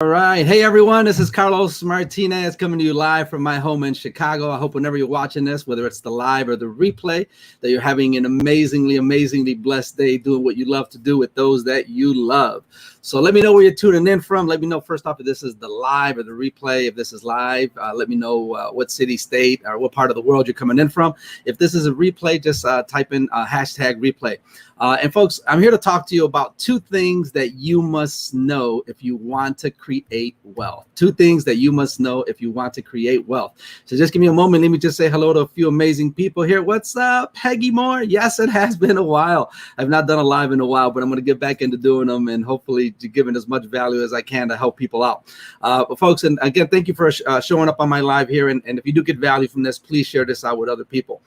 All right. Hey, everyone. This is Carlos Martinez coming to you live from my home in Chicago. I hope whenever you're watching this, whether it's the live or the replay, that you're having an amazingly blessed day doing what you love to do with those that you love. So let me know where you're tuning in from. Let me know first off if this is the live or the replay. If this is live, let me know what city, state, or what part of the world you're coming in from. If this is a replay, just type in hashtag replay. And folks, I'm here to talk to you about two things that you must know if you want to create wealth. Two things that you must know if you want to create wealth. So just give me a moment. Let me just say hello to a few amazing people here. What's up, Peggy Moore? Yes, it has been a while. I've not done a live in a while, but I'm going to get back into doing them and hopefully giving as much value as I can to help people out. Folks, and again, thank you for showing up on my live here. And if you do get value from this, please share this out with other people.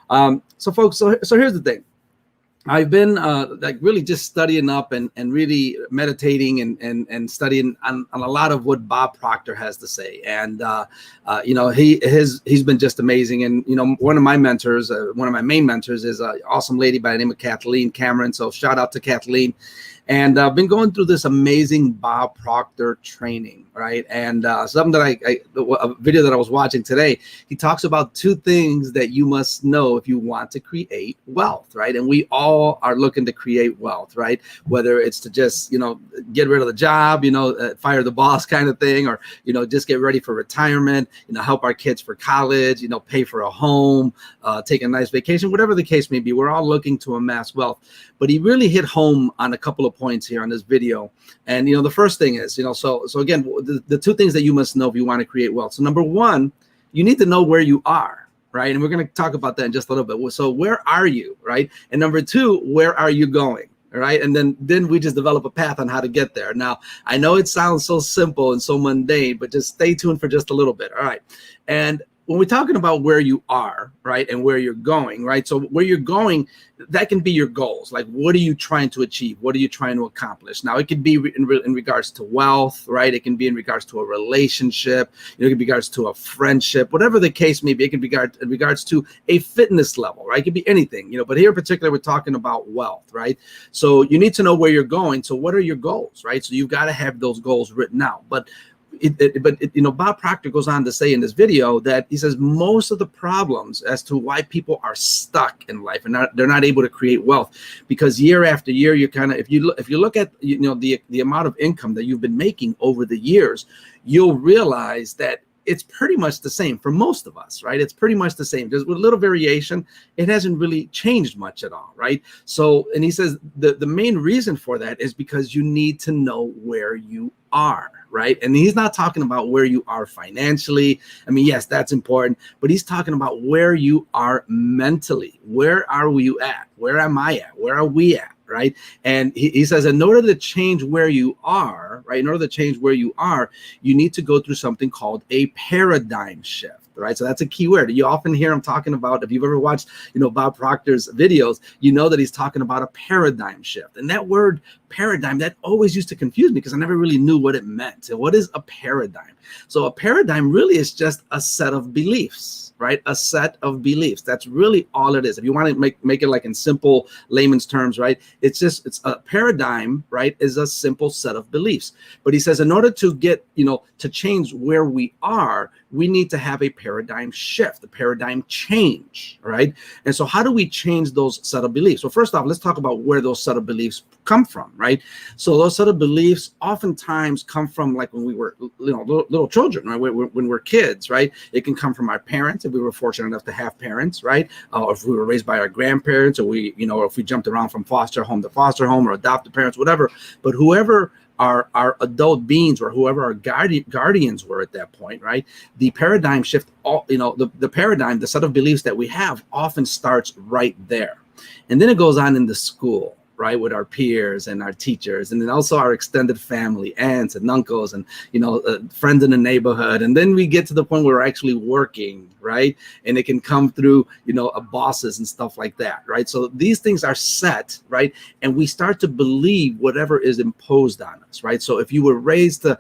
So folks, so here's the thing. I've been like really just studying up and really meditating and studying on a lot of what Bob Proctor has to say. And, you know, he's been just amazing. And, you know, one of my mentors, one of my main mentors is an awesome lady by the name of Kathleen Cameron. So shout out to Kathleen. And I've been going through this amazing Bob Proctor training, right? And something that a video that I was watching today, he talks about two things that you must know if you want to create wealth, right? And we all are looking to create wealth, right? Whether it's to just, you know, get rid of the job, you know, fire the boss kind of thing, or, you know, just get ready for retirement, you know, help our kids for college, you know, pay for a home, take a nice vacation, whatever the case may be. We're all looking to amass wealth. But he really hit home on a couple of points here on this video. And, you know, the first thing is, you know, so again, the two things that you must know if you want to create wealth. So number one, you need to know where you are, right? And we're going to talk about that in just a little bit. So where are you, right? And number two, where are you going? All right. And then we just develop a path on how to get there. Now, I know it sounds so simple and so mundane, but just stay tuned for just a little bit. All right. And when we're talking about where you are, right, and where you're going, right? So where you're going, that can be your goals. Like, what are you trying to achieve? What are you trying to accomplish? Now, it could be in regards to wealth, right? It can be in regards to a relationship. You know, it can be in regards to a friendship, whatever the case may be. It can be in regards to a fitness level, right? It could be anything, you know, but here in particular, we're talking about wealth, right? So you need to know where you're going. So what are your goals, right? So you've got to have those goals written out. But you know, Bob Proctor goes on to say in this video that he says most of the problems as to why people are stuck in life and they're not able to create wealth, because year after year, you kind of, if you look at, you know, the amount of income that you've been making over the years, you'll realize that it's pretty much the same for most of us, right? It's pretty much the same. There's with a little variation. It hasn't really changed much at all, right? So, and he says the main reason for that is because you need to know where you are, right? And he's not talking about where you are financially. I mean, yes, that's important, but he's talking about where you are mentally. Where are you at? Where am I at? Where are we at? Right. And he says, in order to change where you are, right, in order to change where you are, you need to go through something called a paradigm shift. Right. So that's a key word. You often hear him talking about, if you've ever watched, you know, Bob Proctor's videos, you know that he's talking about a paradigm shift. And that word paradigm, that always used to confuse me because I never really knew what it meant. So what is a paradigm? So a paradigm really is just a set of beliefs, right? A set of beliefs. That's really all it is. If you want to make it like in simple layman's terms, right? It's a paradigm, right? Is a simple set of beliefs. But he says, in order to get, you know, to change where we are, we need to have a paradigm shift, a paradigm change, right? And so how do we change those set of beliefs? Well, first off, let's talk about where those set of beliefs come from, right? So those set of beliefs oftentimes come from, like, when we were, you know, little children, right? When we're kids, right? It can come from our parents if we were fortunate enough to have parents, right? Or if we were raised by our grandparents, or we, you know, or if we jumped around from foster home to foster home or adopted parents, whatever. But whoever our adult beings or whoever our guardians were at that point, right? The paradigm shift, you know, the paradigm, the set of beliefs that we have often starts right there. And then it goes on into school, right, with our peers and our teachers, and then also our extended family, aunts and uncles, and, you know, friends in the neighborhood. And then we get to the point where we're actually working, right? And it can come through, you know, bosses and stuff like that, right? So these things are set, right? And we start to believe whatever is imposed on us, right? So if you were raised to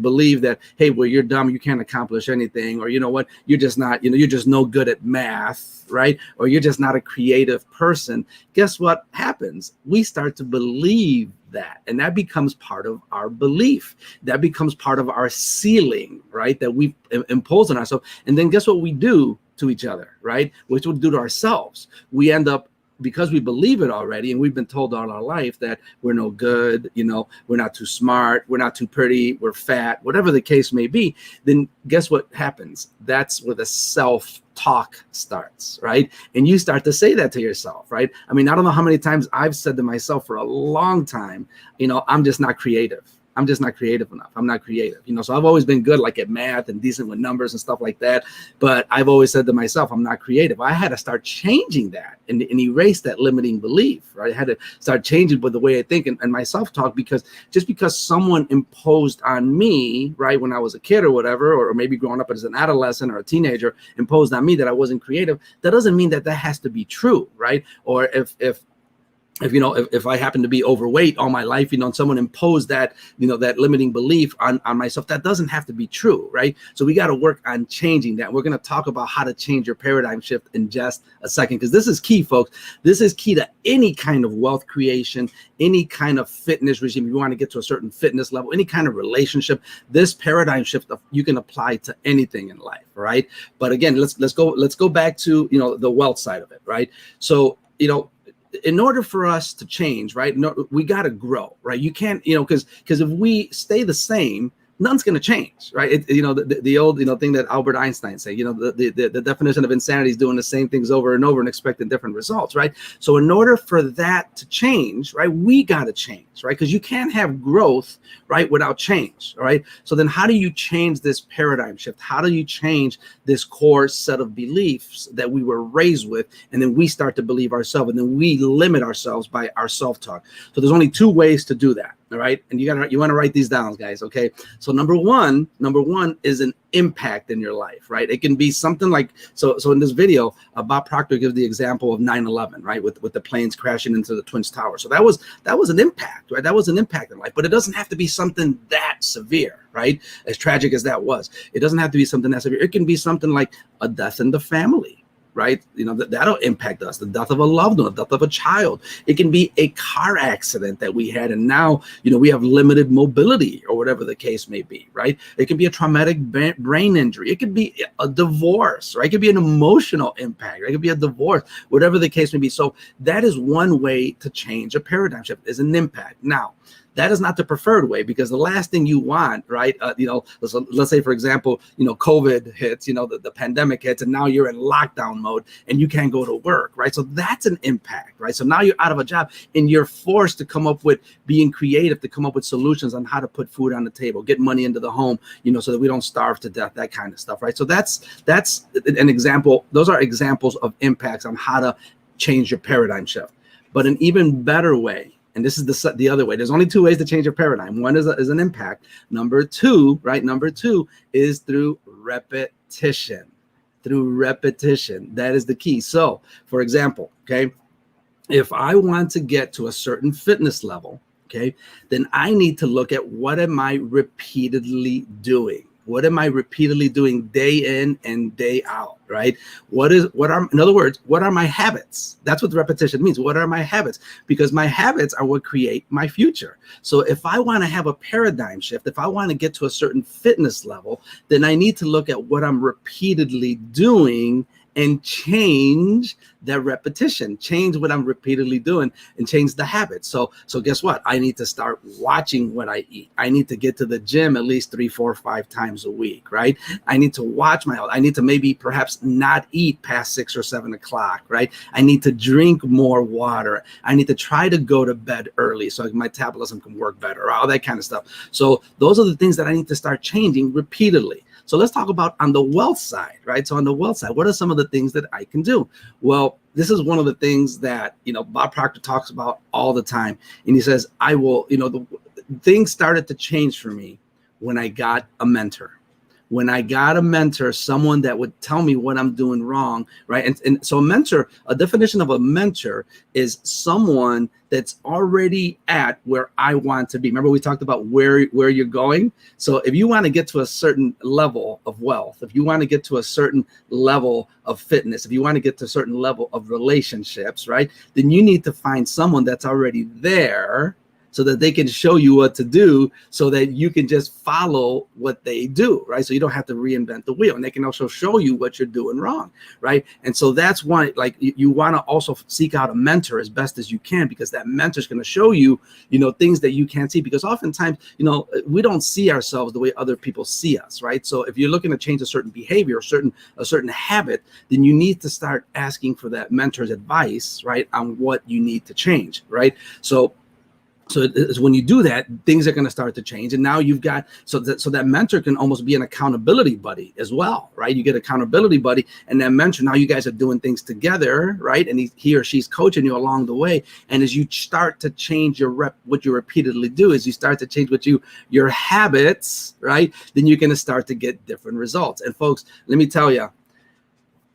believe that, hey, well, you're dumb, you can't accomplish anything, or, you know what, you're just not, you know, you're just no good at math, right? Or you're just not a creative person. Guess what happens? happens? We start to believe that, and that becomes part of our belief. That becomes part of our ceiling, right? That we impose on ourselves. And then guess what we do to each other, right? Which we do to ourselves. We end up, because we believe it already, and we've been told all our life that we're no good, we're not too smart, we're not too pretty, we're fat, whatever the case may be, then guess what happens? That's where the self-talk starts, right? And you start to say that to yourself, right? I mean, I don't know how many times I've said to myself for a long time, I'm just not creative. I'm just not creative enough. I'm not creative, so I've always been good, like at math and decent with numbers and stuff like that. But I've always said to myself, I'm not creative. I had to start changing that and erase that limiting belief, right? I had to start changing with the way I think and my self-talk, because just because someone imposed on me, right, when I was a kid or whatever, or maybe growing up as an adolescent or a teenager, imposed on me that I wasn't creative, that doesn't mean that has to be true, right? Or if I happen to be overweight all my life, and someone imposed that, that limiting belief on myself, that doesn't have to be true, right? So we got to work on changing that. We're going to talk about how to change your paradigm shift in just a second, because this is key, folks. This is key to any kind of wealth creation, any kind of fitness regime. If you want to get to a certain fitness level, any kind of relationship, this paradigm shift you can apply to anything in life, right? But again, let's go back to, the wealth side of it, right? So, in order for us to change, right, we got to grow, right? You can't, because if we stay the same, nothing's going to change, right? The old, thing that Albert Einstein said, the definition of insanity is doing the same things over and over and expecting different results, right? So in order for that to change, right, we got to change, right? Because you can't have growth, right, without change, all right? So then how do you change this paradigm shift? How do you change this core set of beliefs that we were raised with? And then we start to believe ourselves, and then we limit ourselves by our self-talk. So there's only two ways to do that. All right. And you want to write these down, guys. Okay. So number one is an impact in your life, right? It can be something like, so in this video, Bob Proctor gives the example of 9/11, right? With the planes crashing into the Twin Towers. So that was an impact, right? That was an impact in life, but it doesn't have to be something that severe, right? As tragic as that was, it doesn't have to be something that severe. It can be something like a death in the family, right? That'll impact us. The death of a loved one, the death of a child. It can be a car accident that we had, and now, we have limited mobility, or whatever the case may be, right? It could be a traumatic brain injury. It could be a divorce, right? It could be an emotional impact. Right? It could be a divorce, whatever the case may be. So that is one way to change a paradigm shift, is an impact. Now, that is not the preferred way, because the last thing you want, right? Let's say, for example, COVID hits, the pandemic hits, and now you're in lockdown mode and you can't go to work, right? So that's an impact, right? So now you're out of a job and you're forced to come up with being creative, to come up with solutions on how to put food on the table, get money into the home, so that we don't starve to death, that kind of stuff, right? So that's an example. Those are examples of impacts on how to change your paradigm shift. But an even better way, and this is the other way. There's only two ways to change your paradigm. One is an impact. Number two is through repetition. Through repetition. That is the key. So, for example, okay, if I want to get to a certain fitness level, okay, then I need to look at what am I repeatedly doing? What am I repeatedly doing day in and day out, right? In other words, what are my habits? That's what the repetition means. What are my habits? Because my habits are what create my future. So if I want to have a paradigm shift, if I want to get to a certain fitness level, then I need to look at what I'm repeatedly doing and change that repetition, change what I'm repeatedly doing, and change the habit. So guess what? I need to start watching what I eat. I need to get to the gym at least 3, 4, 5 times a week, right? I need to watch my health. I need to maybe perhaps not eat past 6 or 7 o'clock, right? I need to drink more water. I need to try to go to bed early so my metabolism can work better, all that kind of stuff. So those are the things that I need to start changing repeatedly. So let's talk about on the wealth side, right? So on the wealth side, what are some of the things that I can do? Well, this is one of the things that, Bob Proctor talks about all the time. And he says, things started to change for me when I got a mentor. when I got a mentor, someone that would tell me what I'm doing wrong, right? And so a mentor, a definition of a mentor is someone that's already at where I want to be. Remember, we talked about where you're going. So if you want to get to a certain level of wealth, if you want to get to a certain level of fitness, if you want to get to a certain level of relationships, right, then you need to find someone that's already there, so that they can show you what to do, so that you can just follow what they do, right? So you don't have to reinvent the wheel, and they can also show you what you're doing wrong, right? And so that's why, like, you want to also seek out a mentor as best as you can, because that mentor is going to show you, things that you can't see. Because oftentimes, we don't see ourselves the way other people see us, right? So if you're looking to change a certain behavior, a certain habit, then you need to start asking for that mentor's advice, right, on what you need to change, right? So it's when you do that, things are going to start to change. And now you've got, so that mentor can almost be an accountability buddy as well, right? You get accountability buddy, and that mentor, now you guys are doing things together, right? And he or she's coaching you along the way. And as you start to change what you repeatedly do, as you start to change your habits, right? Then you're going to start to get different results. And folks, let me tell you,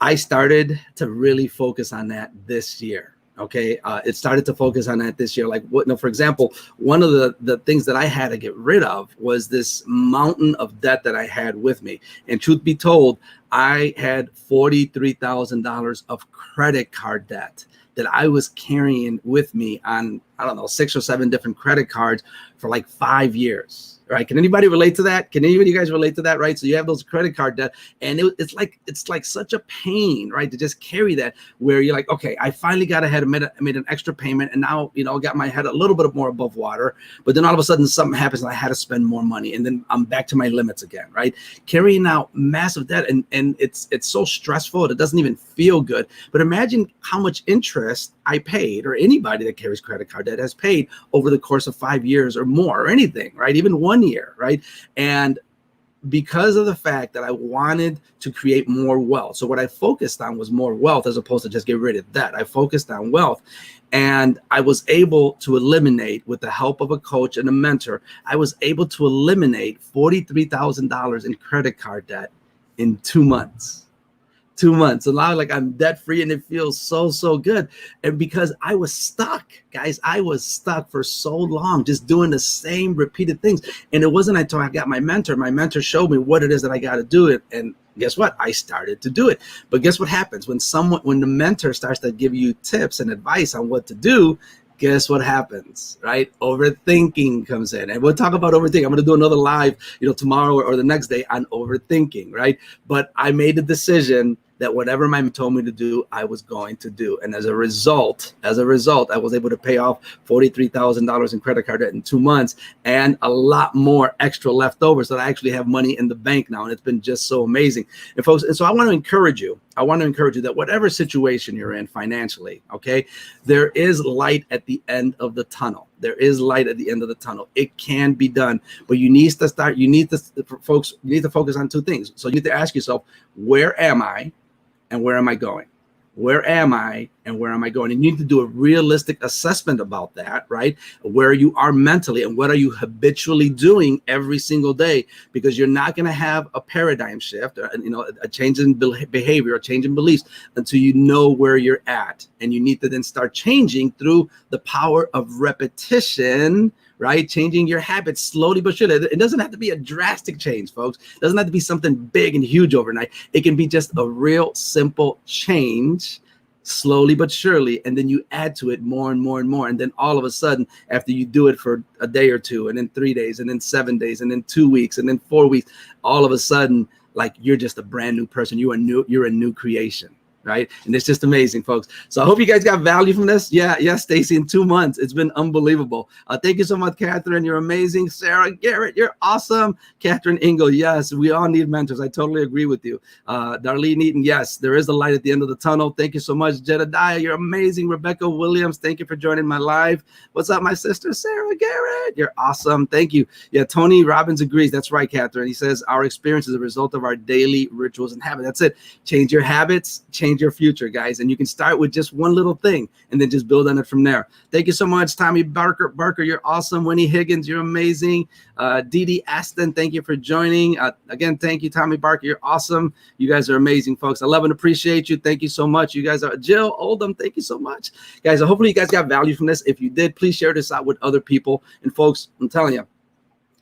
I started to really focus on that this year. Okay, it started to focus on that this year. Like, for example, one of the things that I had to get rid of was this mountain of debt that I had with me. And truth be told, I had $43,000 of credit card debt that I was carrying with me on, 6 or 7 different credit cards for like 5 years. Right? Can anybody relate to that? Can any of you guys relate to that? Right? So you have those credit card debt, and it's like such a pain, right, to just carry that, where you're like, okay, I finally got ahead and made an extra payment, and now got my head a little bit more above water. But then all of a sudden something happens, and I had to spend more money, and then I'm back to my limits again, right? Carrying out massive debt, and it's so stressful, it doesn't even feel good. But imagine how much interest I paid, or anybody that carries credit card debt has paid over the course of 5 years or more, or anything, right? Even 1 year, right? And because of the fact that I wanted to create more wealth. So what I focused on was more wealth, as opposed to just get rid of debt. I focused on wealth, and I was able to eliminate, with the help of a coach and a mentor, I was able to eliminate $43,000 in credit card debt in 2 months. 2 months. So now, like, I'm debt free, and it feels so good. And because I was stuck, guys, I was stuck for so long, just doing the same repeated things. And it wasn't until I got my mentor. My mentor showed me what it is that I got to do it. And guess what? I started to do it. But guess what happens when the mentor starts to give you tips and advice on what to do? Guess what happens, right? Overthinking comes in. And we'll talk about overthinking. I'm going to do another live, tomorrow or the next day on overthinking, right? But I made a decision that whatever my mentor told me to do, I was going to do. And as a result, I was able to pay off $43,000 in credit card debt in 2 months, and a lot more extra left over, so that I actually have money in the bank now. And it's been just so amazing. And folks, and so I want to encourage you that whatever situation you're in financially, okay, there is light at the end of the tunnel. There is light at the end of the tunnel. It can be done, but you need to focus on 2 things. So you need to ask yourself, where am I and where am I going? Where am I and where am I going? And you need to do a realistic assessment about that, right? Where you are mentally, and what are you habitually doing every single day? Because you're not going to have a paradigm shift, a change in behavior, a change in beliefs, until you know where you're at. And you need to then start changing through the power of repetition, right? Changing your habits slowly but surely. It doesn't have to be a drastic change, folks. It doesn't have to be something big and huge overnight. It can be just a real simple change, slowly but surely. And then you add to it more and more and more. And then all of a sudden, after you do it for a day or 2, and then 3 days, and then 7 days, and then 2 weeks, and then 4 weeks, all of a sudden, like, you're just a brand new person. You're a new creation. Right? And it's just amazing, folks. So I hope you guys got value from this. Yeah, Stacy, in 2 months, it's been unbelievable. Thank you so much, Catherine. You're amazing. Sarah Garrett, you're awesome. Catherine Ingle, yes, we all need mentors. I totally agree with you. Darlene Eaton, yes, there is a light at the end of the tunnel. Thank you so much. Jedediah, you're amazing. Rebecca Williams, thank you for joining my live. What's up, my sister, Sarah Garrett? You're awesome. Thank you. Yeah, Tony Robbins agrees. That's right, Catherine. He says, our experience is a result of our daily rituals and habits. That's it. Change your habits, change change your future, guys. And you can start with just one little thing and then just build on it from there. Thank you so much, Tommy Barker, you're awesome. Winnie Higgins, you're amazing. Dee Dee Aston, thank you for joining. Again, thank you, Tommy Barker, you're awesome. You guys are amazing, folks. I love and appreciate you. Thank you so much. You guys are Jill Oldham, thank you so much. Guys, hopefully you guys got value from this. If you did, please share this out with other people. And folks, I'm telling you,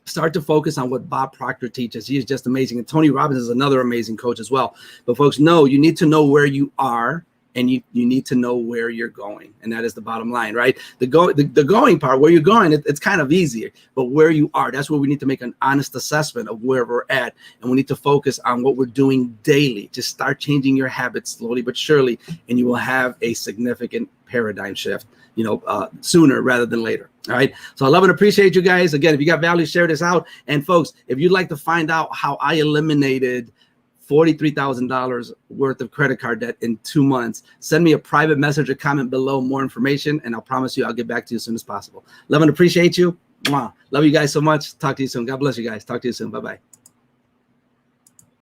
start to focus on what Bob Proctor teaches. He is just amazing. And Tony Robbins is another amazing coach as well. But folks, know you need to know where you are, and you need to know where you're going. And that is the bottom line, right? The going part, where you're going, it's kind of easier. But where you are, that's where we need to make an honest assessment of where we're at. And we need to focus on what we're doing daily. Just start changing your habits slowly but surely, and you will have a significant paradigm shift, sooner rather than later. All right. So I love and appreciate you guys. Again, if you got value, share this out. And folks, if you'd like to find out how I eliminated $43,000 worth of credit card debt in 2 months, send me a private message or comment below more information, and I'll promise you I'll get back to you as soon as possible. Love and appreciate you. Mwah. Love you guys so much. Talk to you soon. God bless you guys. Talk to you soon. Bye-bye.